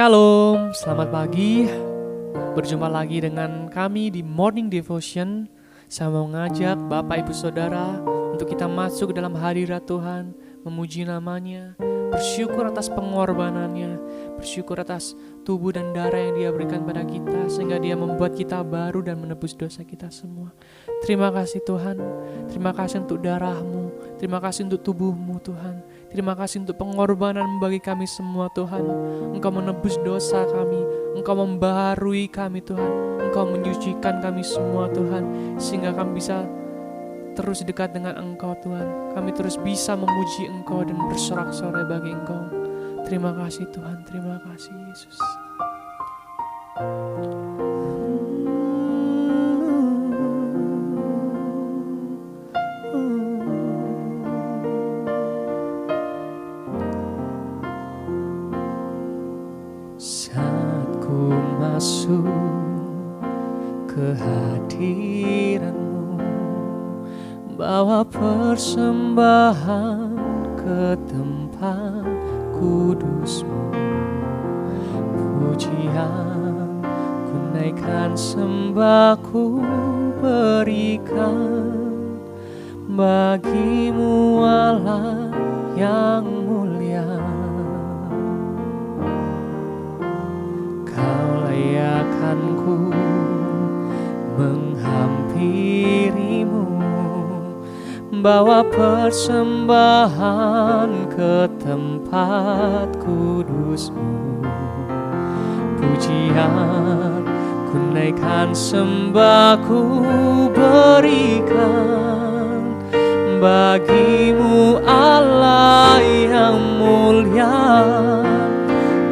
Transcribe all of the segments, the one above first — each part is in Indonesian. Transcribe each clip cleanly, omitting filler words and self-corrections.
Shalom, selamat pagi. Berjumpa lagi dengan kami di Morning Devotion. Saya mau ngajak Bapak Ibu Saudara untuk kita masuk ke dalam hadirat Tuhan, memuji namanya, bersyukur atas pengorbanannya, bersyukur atas tubuh dan darah yang Dia berikan pada kita, sehingga Dia membuat kita baru dan menebus dosa kita semua. Terima kasih Tuhan, terima kasih untuk darah-Mu, terima kasih untuk tubuh-Mu Tuhan, terima kasih untuk pengorbanan bagi kami semua Tuhan. Engkau menebus dosa kami, Engkau membaharui kami Tuhan, Engkau menyucikan kami semua Tuhan, sehingga kami bisa terus dekat dengan Engkau Tuhan. Kami terus bisa memuji Engkau dan bersorak-sorai bagi Engkau. Terima kasih Tuhan, terima kasih Yesus. Saat ku masuk ke hadirat-Mu, bawa persembahan ke tempat kudus-Mu, pujian ku naikkan, sembah ku berikan bagi-Mu Allah yang mulia. Kau layakkan ku menghampiri-Mu, bawa persembahan ke tempat kudus-Mu, pujian ku naikkan, sembah ku berikan bagi-Mu Allah yang mulia.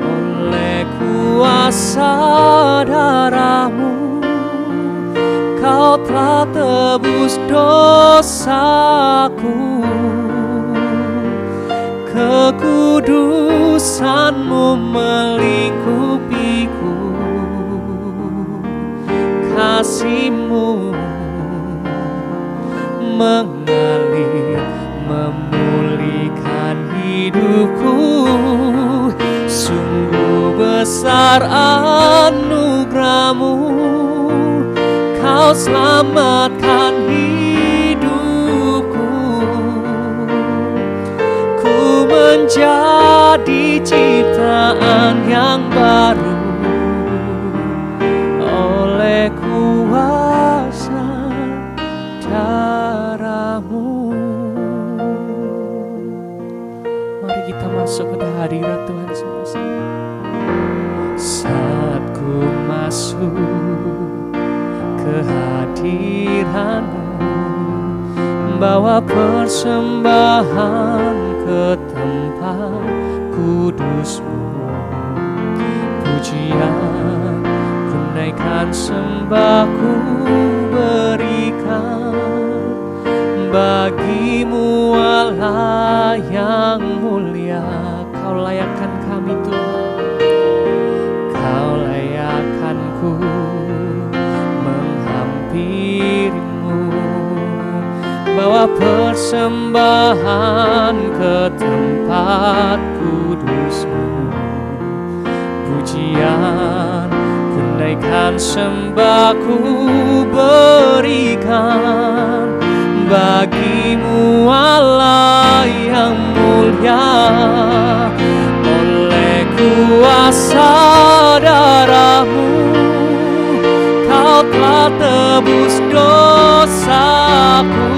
Oleh kuasa darah-Mu Kau telah tebus dosaku, kekudusan-Mu melingkupiku, kasih-Mu mengalir memulihkan hidupku. Sungguh besar anugerah-Mu, Kau selamatkan hidupku. Ku menjadi ciptaan yang baru oleh kuasa darah-Mu. Mari kita masuk ke hadirat Tuhan sama-sama. Saat ku masuk ke hadirat-Mu, bawa persembahan ke tempat kudus-Mu, pujian ku naikkan, sembah ku berikan bagi-Mu Allah yang mulia. Kau layakkan kami Tuhan, Kau layakkan ku menghampiri-Mu, bawa persembahan ke tempat kudus-Mu, pujian ku naikkan, sembah ku berikan bagi-Mu Allah yang mulia. Oleh kuasa darah-Mu Kau telah tebus dosaku,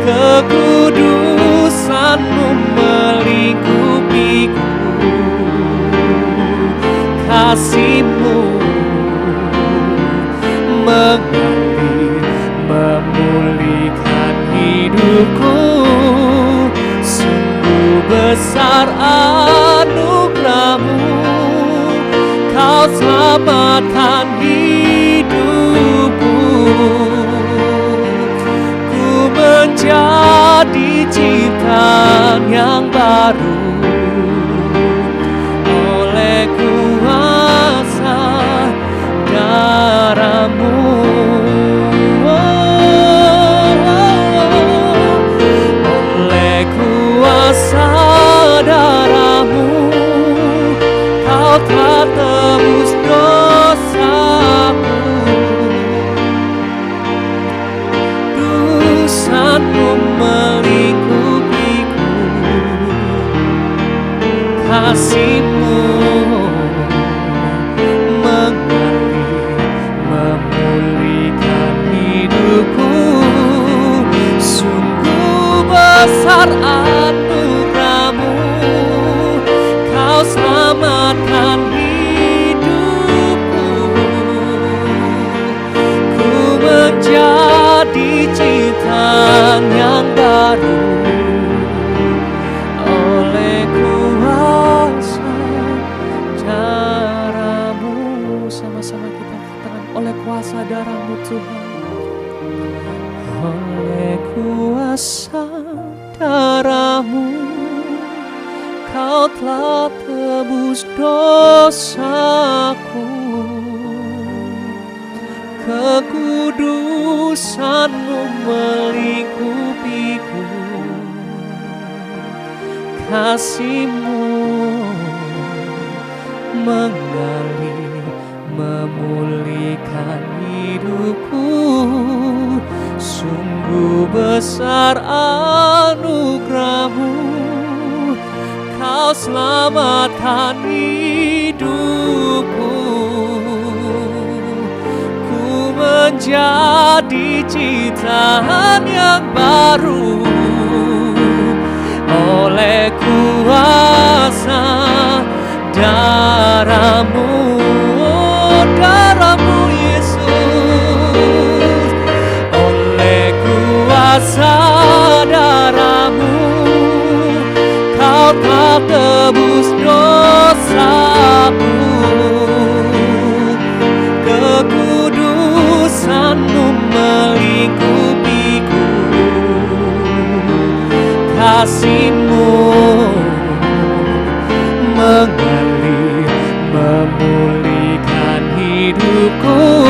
kekudusan-Mu melingkupiku, kasih-Mu mengalir memulihkan hidupku. Sungguh besar anugerah-Mu, Kau selamatkan hidupku. Ku menjadi ciptaan yang baru oleh kuasa darah-Mu. Oleh kuasa darah-Mu Kau telah tebus dosaku, dosamu melingkupiku, kasih-Mu mengalir memulihkan hidupku. Sungguh besar anugerah-Mu, Kau selamatkan hidupku. Ku menjadi ciptaan yang baru oleh kuasa darah-Mu. Sama-sama kita katakan, oleh kuasa darah-Mu Tuhan. Oleh kuasa darah-Mu, Kau telah tebus dosaku. Kekudusan-Mu melingkupiku, kasih-Mu mengalir memulihkan hidupku. Sungguh besar anugerah-Mu, Kau selamatkan hidupku. Ku menjadi ciptaan yang baru oleh kuasa darah-Mu. Darah-Mu Yesus, oleh kuasa darah-Mu, Kau telah tebus dosaku. Kekudusan-Mu melingkupiku, kasih-Mu mengalir memulihkan hidupku.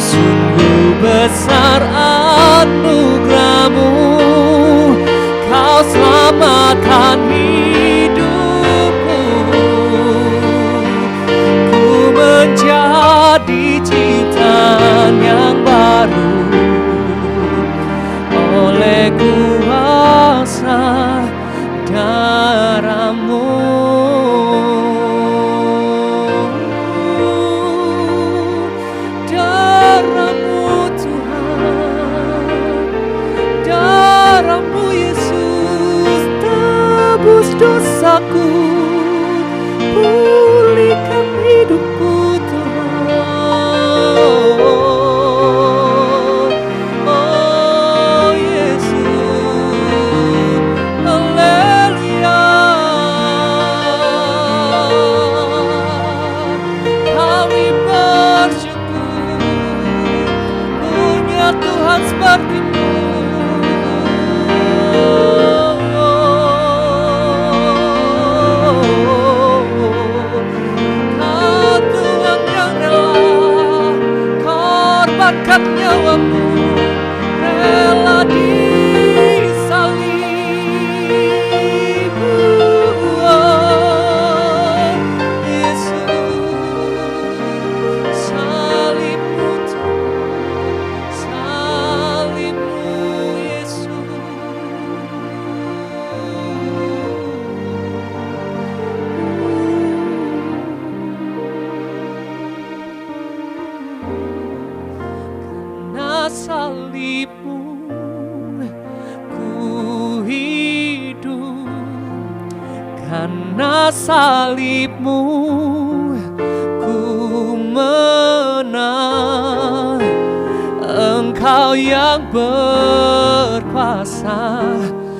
Sungguh besar anugerah-Mu, Kau selamatkan hidupku. Ku menjadi ciptaan yang baru oleh kuasa darah-Mu. Darah-Mu Tuhan, darah-Mu Yesus, tebus dosaku, pulihkan hidupku Tuhan. Oh Yesus, haleluya. Kami bersyukur punya Tuhan seperti-Mu. Kau Tuhan yang rela korbankan nyawa-Mu, rela disalib. Oh, Yesus, salib-Mu Tuhan, salib-Mu Yesus. Karena salib-Mu ku hidup, karena salib-Mu ku menang. Engkau yang berkuasa,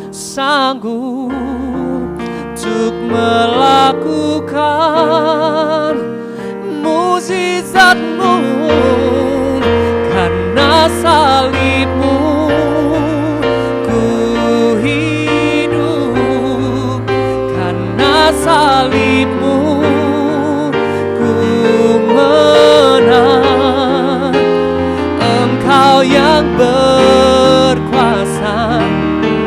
sanggup untuk melakukan mukjizat-Mu. Karena salib-Mu ku hidup, karena salib-Mu ku menang. Engkau yang berkuasa,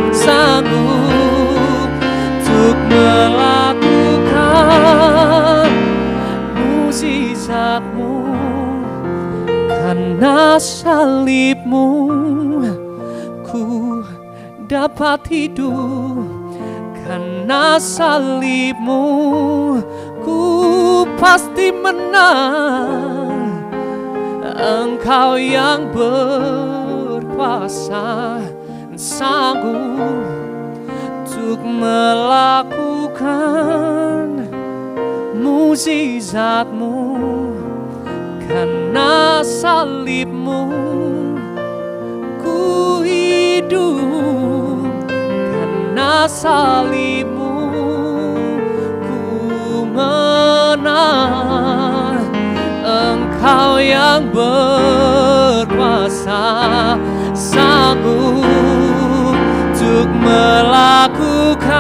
sanggup untuk melakukan mujizat-Mu, karena salib-Mu ku dapat hidup. Karena salib-Mu ku pasti menang. Engkau yang berkuasa, sanggup untuk melakukan mujizat-Mu. Karena salib-Mu ku hidup. Karena salib-Mu ku menang. Engkau yang berkuasa, sanggup untuk melakukan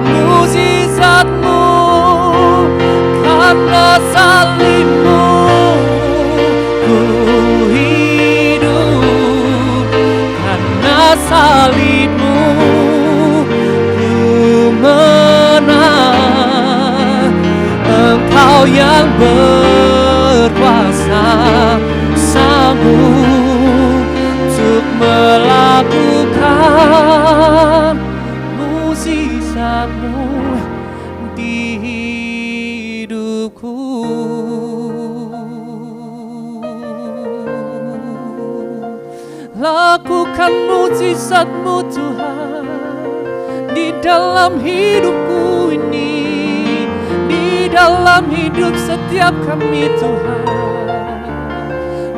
mujizat-Mu. Karena salib-Mu ku hidup. Karena salib-Mu ku menang. Engkau yang berkuasa, sanggup untuk melakukan mujizat-Mu di hidupku. Lakukan mujizat-Mu Tuhan di dalam hidupku ini, di dalam hidup setiap kami Tuhan.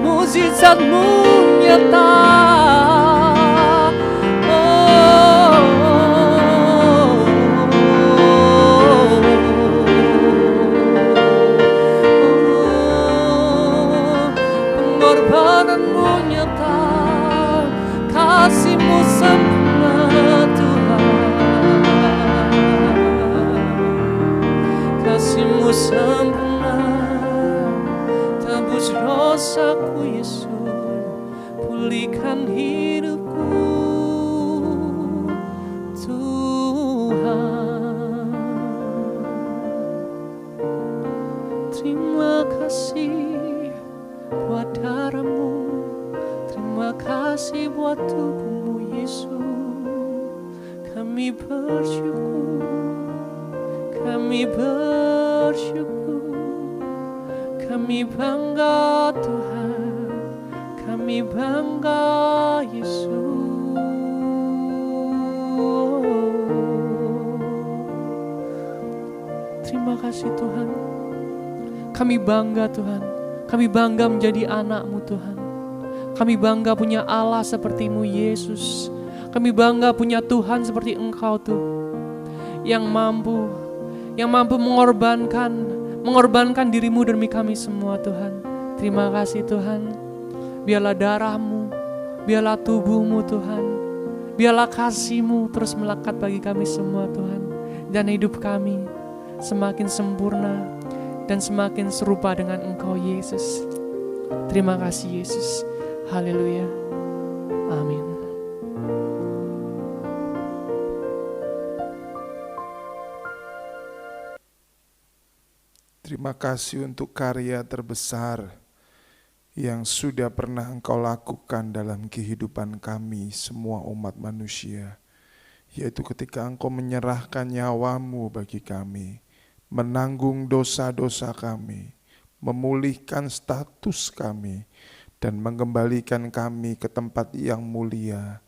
Mujizat-Mu nyata. Pengorbanan-Mu nyata, kasih-Mu sempurna Tuhan. Kasih-Mu sempurna, tebus dosaku Yesus, pulihkan hidupku Tuhan. Terima kasih buat darah-Mu, terima kasih buat tubuh-Mu Yesus. Kami bersyukur, kami bersyukur, kami bangga Tuhan, kami bangga Yesus. Terima kasih Tuhan, kami bangga Tuhan, kami bangga menjadi anak-Mu Tuhan. Kami bangga punya Allah seperti-Mu Yesus. Kami bangga punya Tuhan seperti Engkau Tuh, yang mampu mengorbankan diri-Mu demi kami semua Tuhan. Terima kasih Tuhan. Biarlah darah-Mu, biarlah tubuh-Mu Tuhan, biarlah kasih-Mu terus melekat bagi kami semua Tuhan. Dan hidup kami semakin sempurna dan semakin serupa dengan Engkau Yesus. Terima kasih Yesus. Haleluya. Amin. Terima kasih untuk karya terbesar yang sudah pernah Engkau lakukan dalam kehidupan kami semua umat manusia, yaitu ketika Engkau menyerahkan nyawa-Mu bagi kami, menanggung dosa-dosa kami, memulihkan status kami, dan mengembalikan kami ke tempat yang mulia,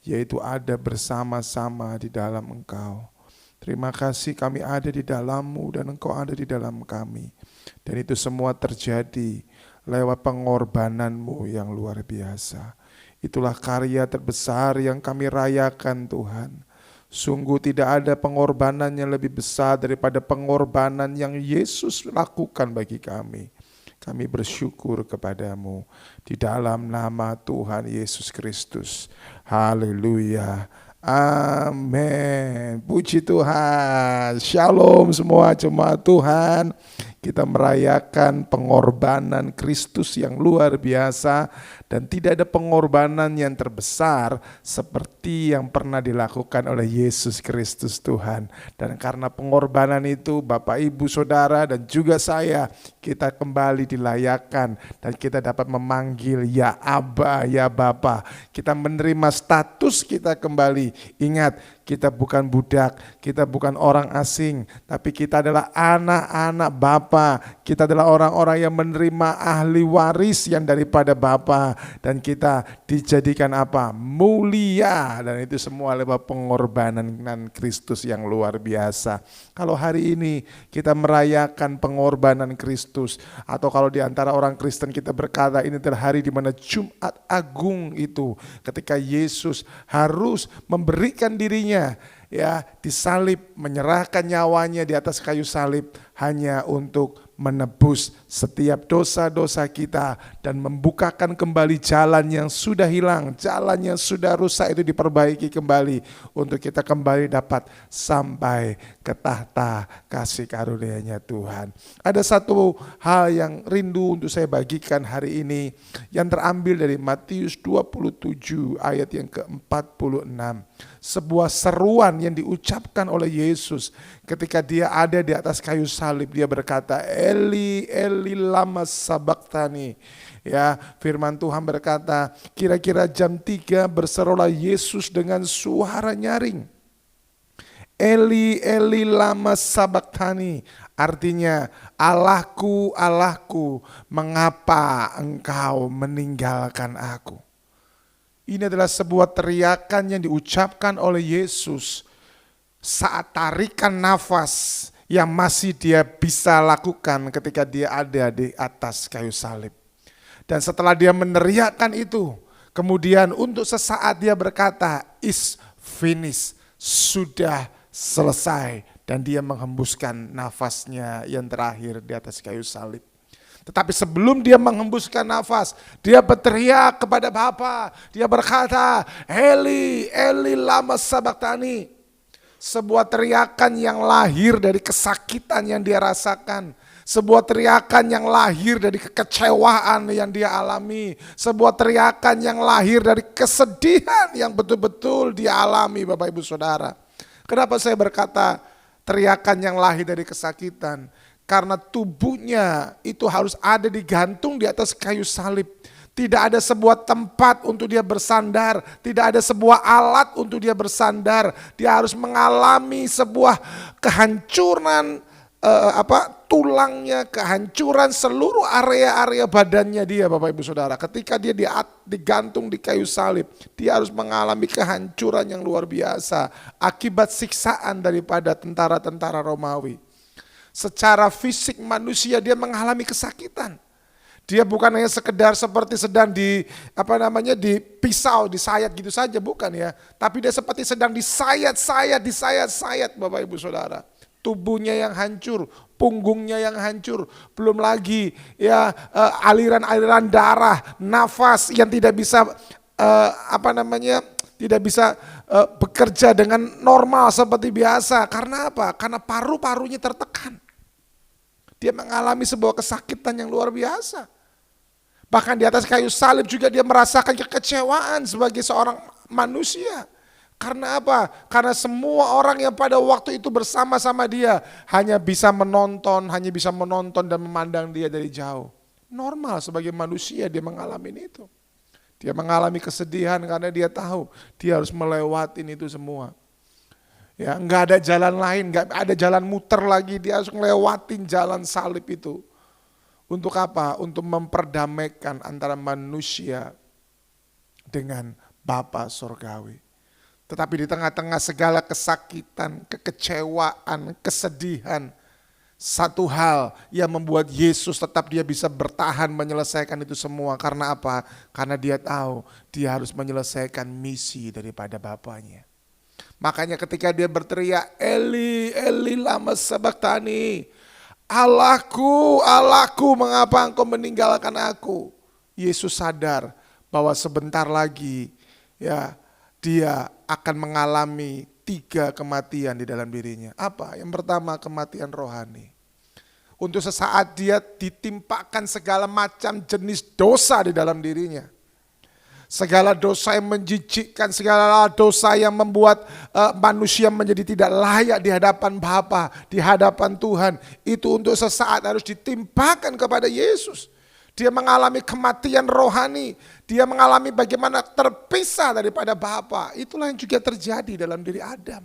yaitu ada bersama-sama di dalam Engkau. Terima kasih kami ada di dalam-Mu dan Engkau ada di dalam kami. Dan itu semua terjadi lewat pengorbanan-Mu yang luar biasa. Itulah karya terbesar yang kami rayakan Tuhan. Sungguh tidak ada pengorbanan yang lebih besar daripada pengorbanan yang Yesus lakukan bagi kami. Kami bersyukur kepada-Mu di dalam nama Tuhan Yesus Kristus. Haleluya. Amin. Puji Tuhan. Shalom semua jemaat Tuhan. Kita merayakan pengorbanan Kristus yang luar biasa Dan tidak ada pengorbanan yang terbesar seperti yang pernah dilakukan oleh Yesus Kristus Tuhan. Dan karena pengorbanan itu Bapak Ibu Saudara dan juga saya, kita kembali dilayakkan dan kita dapat memanggil ya Aba, ya Bapa. Kita menerima status kita kembali. Ingat, kita bukan budak, kita bukan orang asing, tapi kita adalah anak-anak Bapa. Kita adalah orang-orang yang menerima ahli waris yang daripada Bapa, dan kita dijadikan apa? Mulia, dan itu semua lewat pengorbanan Kristus yang luar biasa. Kalau hari ini kita merayakan pengorbanan Kristus, atau kalau di antara orang Kristen kita berkata ini adalah hari di mana Jumat Agung itu, ketika Yesus harus memberikan dirinya ya disalib, menyerahkan nyawanya di atas kayu salib hanya untuk menebus setiap dosa-dosa kita dan membukakan kembali jalan yang sudah hilang, jalan yang sudah rusak itu diperbaiki kembali untuk kita kembali dapat sampai ke tahta kasih karunia-Nya Tuhan. Ada satu hal yang rindu untuk saya bagikan hari ini yang terambil dari Matius 27 ayat yang ke-46. Sebuah seruan yang diucapkan oleh Yesus ketika dia ada di atas kayu salib. Dia berkata, Eli, Eli lama sabachthani. Ya, firman Tuhan berkata, kira-kira jam 3 berserulah Yesus dengan suara nyaring. Eli, Eli lama sabachthani. Artinya, Allahku, Allahku, mengapa engkau meninggalkan aku? Ini adalah sebuah teriakan yang diucapkan oleh Yesus saat tarikan nafas yang masih dia bisa lakukan ketika dia ada di atas kayu salib. Dan setelah dia meneriakkan itu, kemudian untuk sesaat dia berkata, is finished, sudah selesai. Dan dia menghembuskan nafasnya yang terakhir di atas kayu salib. Tetapi sebelum dia menghembuskan nafas, dia berteriak kepada Bapa. Dia berkata, Eli, Eli lama sabachthani. Sebuah teriakan yang lahir dari kesakitan yang dia rasakan. Sebuah teriakan yang lahir dari kekecewaan yang dia alami. Sebuah teriakan yang lahir dari kesedihan yang betul-betul dia alami, Bapak Ibu Saudara. Kenapa saya berkata teriakan yang lahir dari kesakitan? Karena tubuhnya itu harus ada digantung di atas kayu salib. Tidak ada sebuah tempat untuk dia bersandar. Tidak ada sebuah alat untuk dia bersandar. Dia harus mengalami sebuah kehancuran tulangnya, kehancuran seluruh area-area badannya dia, Bapak Ibu Saudara. Ketika dia digantung di kayu salib, dia harus mengalami kehancuran yang luar biasa. Akibat siksaan daripada tentara-tentara Romawi. Secara fisik manusia dia mengalami kesakitan. Dia bukan hanya sekedar seperti sedang dipisau, disayat gitu saja, bukan ya. Tapi dia seperti sedang disayat-sayat Bapak Ibu Saudara. Tubuhnya yang hancur, punggungnya yang hancur, belum lagi ya aliran-aliran darah, nafas yang tidak bisa tidak bisa bekerja dengan normal seperti biasa. Karena apa? Karena paru-parunya tertekan. Dia mengalami sebuah kesakitan yang luar biasa. Bahkan di atas kayu salib juga dia merasakan kekecewaan sebagai seorang manusia. Karena apa? Karena semua orang yang pada waktu itu bersama-sama dia hanya bisa menonton dan memandang dia dari jauh. Normal sebagai manusia dia mengalami itu. Dia mengalami kesedihan karena dia tahu dia harus melewati itu semua. Ya, nggak ada jalan lain, nggak ada jalan muter lagi, dia harus ngelewatin jalan salib itu. Untuk apa? Untuk memperdamaikan antara manusia dengan Bapa Surgawi. Tetapi di tengah-tengah segala kesakitan, kekecewaan, kesedihan, satu hal yang membuat Yesus tetap dia bisa bertahan menyelesaikan itu semua. Karena apa? Karena dia tahu dia harus menyelesaikan misi daripada Bapaknya. Makanya ketika dia berteriak, Eli, Eli lama sabachthani, Allahku, Allahku, mengapa engkau meninggalkan aku? Yesus sadar bahwa sebentar lagi ya dia akan mengalami 3 kematian di dalam dirinya. Apa? Yang pertama, kematian rohani. Untuk sesaat dia ditimpakan segala macam jenis dosa di dalam dirinya. Segala dosa yang menjijikkan, segala dosa yang membuat manusia menjadi tidak layak di hadapan Bapa, di hadapan Tuhan, itu untuk sesaat harus ditimpakan kepada Yesus. Dia mengalami kematian rohani, dia mengalami bagaimana terpisah daripada Bapa. Itulah yang juga terjadi dalam diri Adam.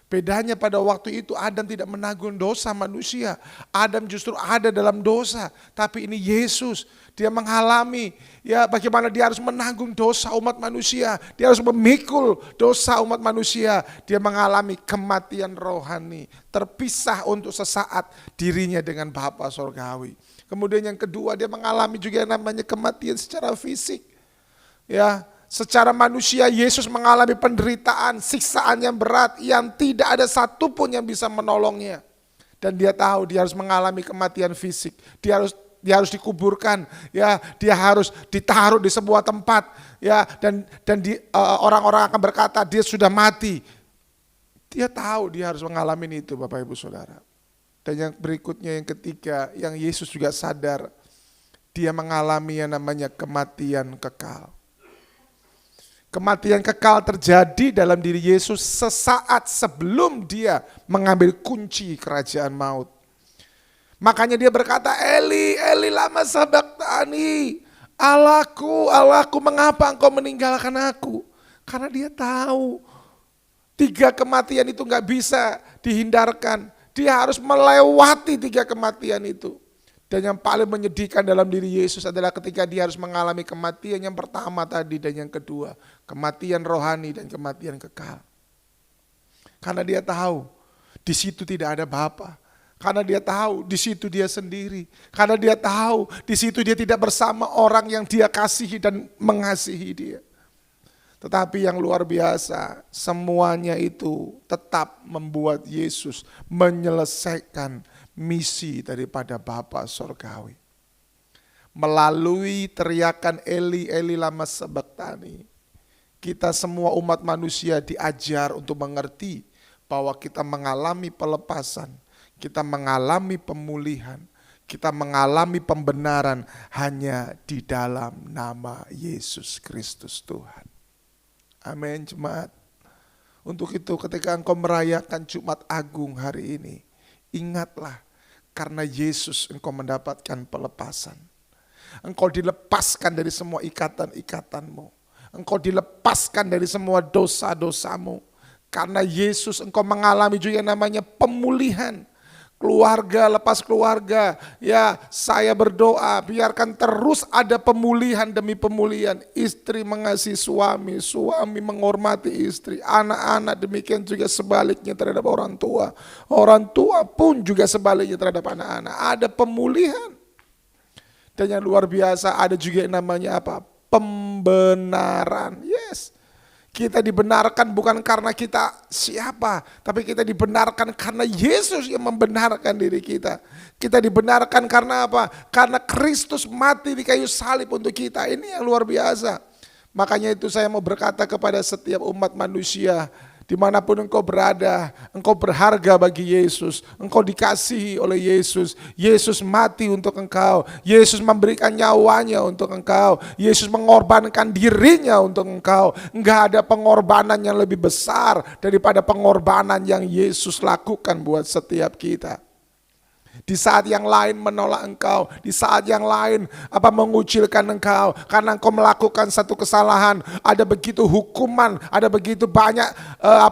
Bedanya pada waktu itu Adam tidak menanggung dosa manusia. Adam justru ada dalam dosa. Tapi ini Yesus, dia mengalami ya bagaimana dia harus menanggung dosa umat manusia. Dia harus memikul dosa umat manusia. Dia mengalami kematian rohani. Terpisah untuk sesaat dirinya dengan Bapa Sorgawi. Kemudian yang kedua, dia mengalami juga yang namanya kematian secara fisik. Ya, secara manusia Yesus mengalami penderitaan, siksaan yang berat yang tidak ada satupun yang bisa menolongnya. Dan dia tahu dia harus mengalami kematian fisik. Dia harus dikuburkan, ya, dia harus ditaruh di sebuah tempat, ya, dan orang-orang akan berkata dia sudah mati. Dia tahu dia harus mengalami itu, Bapak Ibu Saudara. Dan yang berikutnya, yang ketiga, yang Yesus juga sadar, dia mengalami yang namanya kematian kekal. Kematian kekal terjadi dalam diri Yesus sesaat sebelum dia mengambil kunci kerajaan maut. Makanya dia berkata, Eli, Eli lama sabachthani, Allahku, Allahku mengapa engkau meninggalkan aku? Karena dia tahu 3 kematian itu gak bisa dihindarkan. Dia harus melewati 3 kematian itu. Dan yang paling menyedihkan dalam diri Yesus adalah ketika dia harus mengalami kematian yang pertama tadi dan yang kedua. Kematian rohani dan kematian kekal. Karena dia tahu di situ tidak ada Bapa. Karena dia tahu di situ dia sendiri. Karena dia tahu di situ dia tidak bersama orang yang dia kasihi dan mengasihi dia. Tetapi yang luar biasa, semuanya itu tetap membuat Yesus menyelesaikan misi daripada Bapa Sorgawi. Melalui teriakan Eli, Eli lama sabachthani, kita semua umat manusia diajar untuk mengerti bahwa kita mengalami pelepasan, kita mengalami pemulihan, kita mengalami pembenaran hanya di dalam nama Yesus Kristus Tuhan. Amin, jemaat. Untuk itu ketika engkau merayakan Jumat Agung hari ini, ingatlah karena Yesus engkau mendapatkan pelepasan. Engkau dilepaskan dari semua ikatan-ikatanmu. Engkau dilepaskan dari semua dosa-dosamu. Karena Yesus engkau mengalami juga yang namanya pemulihan. Keluarga lepas keluarga, ya saya berdoa biarkan terus ada pemulihan demi pemulihan. Istri mengasihi suami, suami menghormati istri, anak-anak demikian juga sebaliknya terhadap orang tua. Orang tua pun juga sebaliknya terhadap anak-anak. Ada pemulihan. Dan yang luar biasa ada juga yang namanya apa? Pembenaran. Yes. Kita dibenarkan bukan karena kita siapa, tapi kita dibenarkan karena Yesus yang membenarkan diri kita. Kita dibenarkan karena apa? Karena Kristus mati di kayu salib untuk kita. Ini yang luar biasa. Makanya itu saya mau berkata kepada setiap umat manusia, dimanapun engkau berada, engkau berharga bagi Yesus. Engkau dikasihi oleh Yesus. Yesus mati untuk engkau. Yesus memberikan nyawanya untuk engkau. Yesus mengorbankan dirinya untuk engkau. Enggak ada pengorbanan yang lebih besar daripada pengorbanan yang Yesus lakukan buat setiap kita. Di saat yang lain menolak engkau, di saat yang lain mengucilkan engkau karena engkau melakukan satu kesalahan, ada begitu hukuman, ada begitu banyak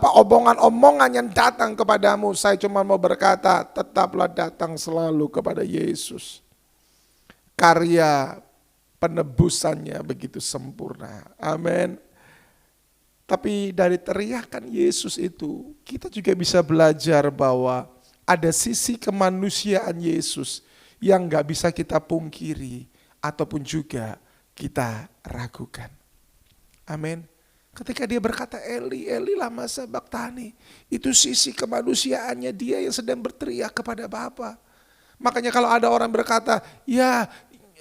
omongan-omongan yang datang kepadamu. Saya cuma mau berkata, tetaplah datang selalu kepada Yesus. Karya penebusannya begitu sempurna. Amin. Tapi dari teriakan Yesus itu, kita juga bisa belajar bahwa ada sisi kemanusiaan Yesus yang gak bisa kita pungkiri ataupun juga kita ragukan. Amin. Ketika dia berkata Eli, Eli lama sabachthani, itu sisi kemanusiaannya dia yang sedang berteriak kepada Bapa. Makanya kalau ada orang berkata, ya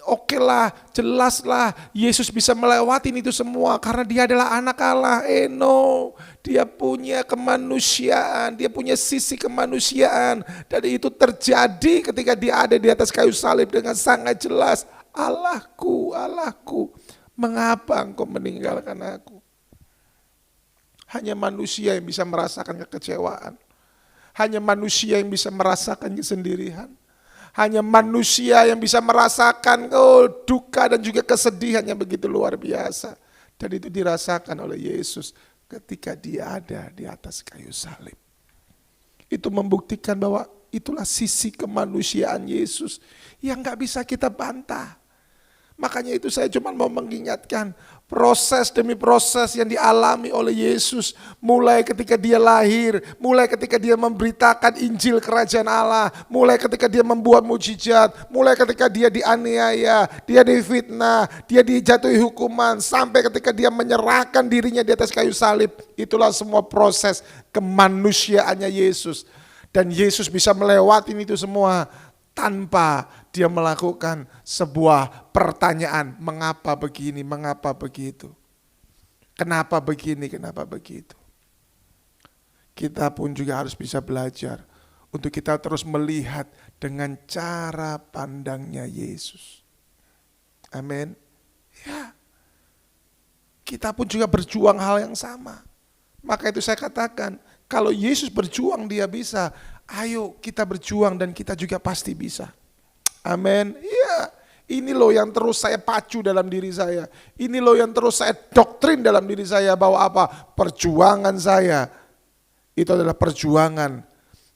oke lah, jelas lah Yesus bisa melewati itu semua karena dia adalah anak Allah. No, dia punya kemanusiaan, dia punya sisi kemanusiaan. Dan itu terjadi ketika dia ada di atas kayu salib dengan sangat jelas. Allahku, Allahku, Mengapa engkau meninggalkan aku? Hanya manusia yang bisa merasakan kekecewaan. Hanya manusia yang bisa merasakan kesendirian. Hanya manusia yang bisa merasakan duka dan juga kesedihan yang begitu luar biasa. Dan itu dirasakan oleh Yesus ketika dia ada di atas kayu salib. Itu membuktikan bahwa itulah sisi kemanusiaan Yesus yang gak bisa kita bantah. Makanya itu saya cuma mau mengingatkan proses demi proses yang dialami oleh Yesus. Mulai ketika dia lahir, mulai ketika dia memberitakan Injil Kerajaan Allah, mulai ketika dia membuat mujizat, mulai ketika dia dianiaya, dia difitnah, dia dijatuhi hukuman, sampai ketika dia menyerahkan dirinya di atas kayu salib. Itulah semua proses kemanusiaannya Yesus. Dan Yesus bisa melewati itu semua tanpa dia melakukan sebuah pertanyaan, mengapa begini, mengapa begitu. Kenapa begini, kenapa begitu. Kita pun juga harus bisa belajar untuk kita terus melihat dengan cara pandangnya Yesus. Amin. Ya. Kita pun juga berjuang hal yang sama. Maka itu saya katakan, kalau Yesus berjuang dia bisa, ayo kita berjuang dan kita juga pasti bisa. Amin. Iya, ini loh yang terus saya pacu dalam diri saya. Ini loh yang terus saya doktrin dalam diri saya bahwa apa? Perjuangan saya itu adalah perjuangan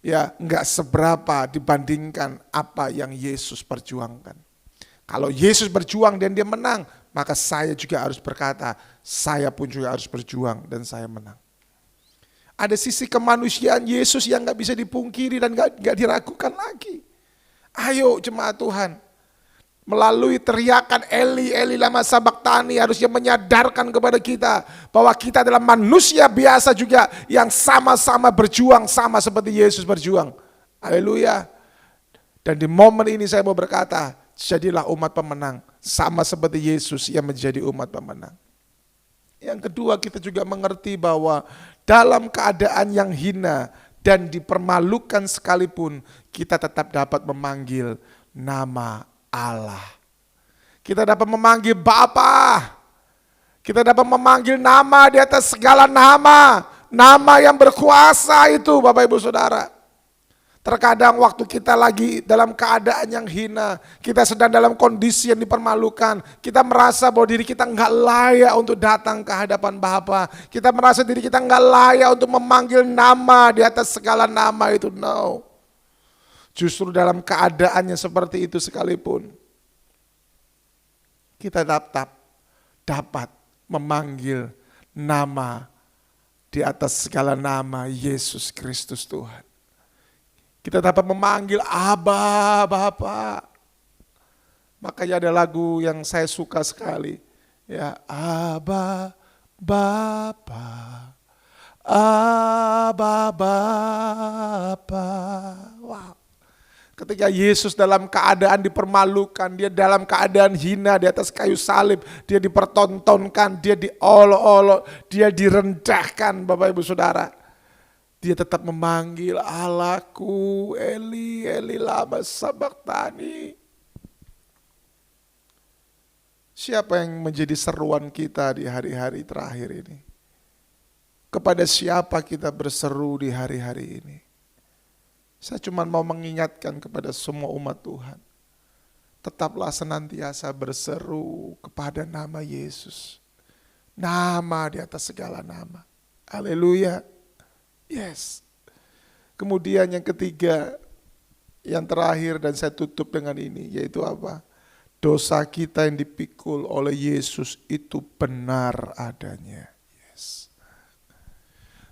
ya enggak seberapa dibandingkan apa yang Yesus perjuangkan. Kalau Yesus berjuang dan dia menang, maka saya juga harus berkata, saya pun juga harus berjuang dan saya menang. Ada sisi kemanusiaan Yesus yang gak bisa dipungkiri dan gak diragukan lagi. Ayo jemaat Tuhan, melalui teriakan Eli, Eli lama sabachthani harusnya menyadarkan kepada kita bahwa kita adalah manusia biasa juga yang sama-sama berjuang sama seperti Yesus berjuang. Haleluya. Dan di momen ini saya mau berkata, jadilah umat pemenang sama seperti Yesus yang menjadi umat pemenang. Yang kedua, kita juga mengerti bahwa dalam keadaan yang hina dan dipermalukan sekalipun, kita tetap dapat memanggil nama Allah. Kita dapat memanggil Bapa. Kita dapat memanggil nama di atas segala nama. Nama yang berkuasa itu Bapak Ibu Saudara. Terkadang waktu kita lagi dalam keadaan yang hina, kita sedang dalam kondisi yang dipermalukan, kita merasa bahwa diri kita enggak layak untuk datang ke hadapan Bapa. Kita merasa diri kita enggak layak untuk memanggil nama di atas segala nama itu. No. Justru dalam keadaannya seperti itu sekalipun, kita dapat memanggil nama di atas segala nama Yesus Kristus Tuhan. Kita dapat memanggil Aba, Bapa. Makanya ada lagu yang saya suka sekali. Ya, Aba, Bapa. Aba, Bapa. Wow. Ketika Yesus dalam keadaan dipermalukan, dia dalam keadaan hina di atas kayu salib, dia dipertontonkan, dia diolok-olok, dia direndahkan Bapak Ibu Saudara. Dia tetap memanggil Allahku, Eli, Eli lama sabachthani. Siapa yang menjadi seruan kita di hari-hari terakhir ini? Kepada siapa kita berseru di hari-hari ini? Saya cuma mau mengingatkan kepada semua umat Tuhan. Tetaplah senantiasa berseru kepada nama Yesus. Nama di atas segala nama. Haleluya. Yes. Kemudian yang ketiga, yang terakhir dan saya tutup dengan ini, yaitu apa? Dosa kita yang dipikul oleh Yesus itu benar adanya. Yes.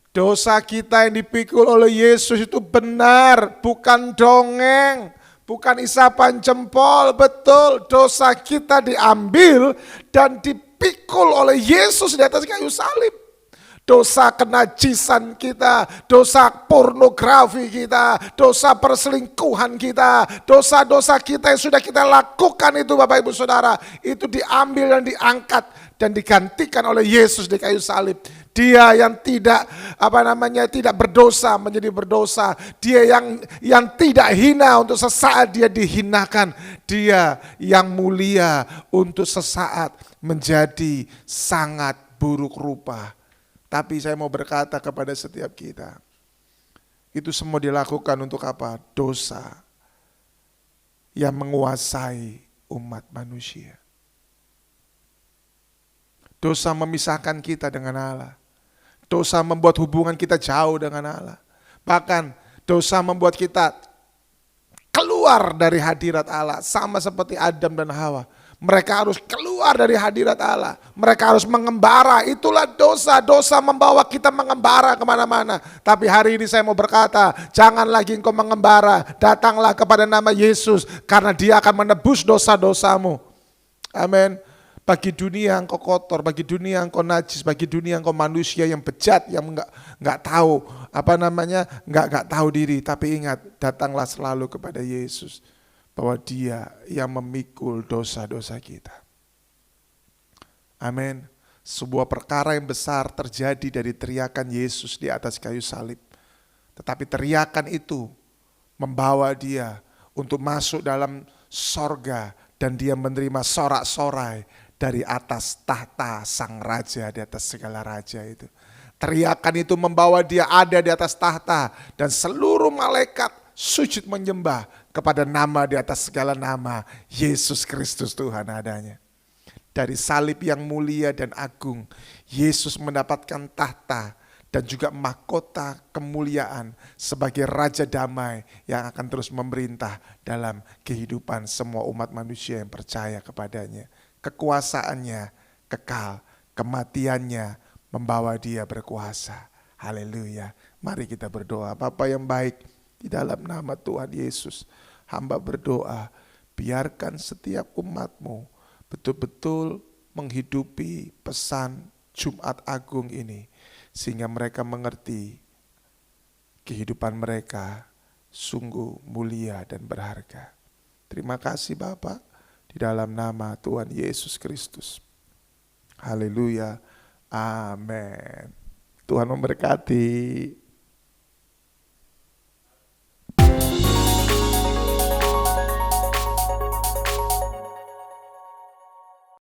Dosa kita yang dipikul oleh Yesus itu benar, bukan dongeng, bukan isapan jempol, betul. Dosa kita diambil dan dipikul oleh Yesus di atas kayu salib. Dosa kenajisan kita, dosa pornografi kita, dosa perselingkuhan kita, dosa-dosa kita yang sudah kita lakukan itu Bapak Ibu Saudara, itu diambil dan diangkat dan digantikan oleh Yesus di kayu salib. Dia yang tidak tidak berdosa menjadi berdosa. Dia yang tidak hina untuk sesaat dia dihinakan. Dia yang mulia untuk sesaat menjadi sangat buruk rupa. Tapi saya mau berkata kepada setiap kita, itu semua dilakukan untuk apa? Dosa yang menguasai umat manusia. Dosa memisahkan kita dengan Allah. Dosa membuat hubungan kita jauh dengan Allah. Bahkan dosa membuat kita keluar dari hadirat Allah. Sama seperti Adam dan Hawa. Mereka harus keluar dari hadirat Allah. Mereka harus mengembara. Itulah dosa. Dosa membawa kita mengembara kemana-mana. Tapi hari ini saya mau berkata, jangan lagi engkau mengembara. Datanglah kepada nama Yesus. Karena Dia akan menebus dosa-dosamu. Amin. Bagi dunia engkau kotor, bagi dunia engkau najis, bagi dunia engkau manusia yang bejat, yang nggak tahu nggak tahu diri. Tapi ingat, datanglah selalu kepada Yesus, bahwa Dia yang memikul dosa-dosa kita. Amin. Sebuah perkara yang besar terjadi dari teriakan Yesus di atas kayu salib. Tetapi teriakan itu membawa Dia untuk masuk dalam sorga, dan Dia menerima sorak-sorai dari atas tahta sang raja, di atas segala raja itu. Teriakan itu membawa Dia ada di atas tahta, dan seluruh malaikat sujud menyembah kepada nama di atas segala nama, Yesus Kristus Tuhan adanya. Dari salib yang mulia dan agung, Yesus mendapatkan tahta dan juga mahkota kemuliaan sebagai Raja Damai yang akan terus memerintah dalam kehidupan semua umat manusia yang percaya kepadanya. Kekuasaannya kekal, kematiannya membawa Dia berkuasa. Haleluya. Mari kita berdoa. Bapa yang baik, di dalam nama Tuhan Yesus, hamba berdoa, biarkan setiap umat-Mu betul-betul menghidupi pesan Jumat Agung ini, sehingga mereka mengerti kehidupan mereka sungguh mulia dan berharga. Terima kasih Bapa, di dalam nama Tuhan Yesus Kristus. Haleluya. Amin. Tuhan memberkati.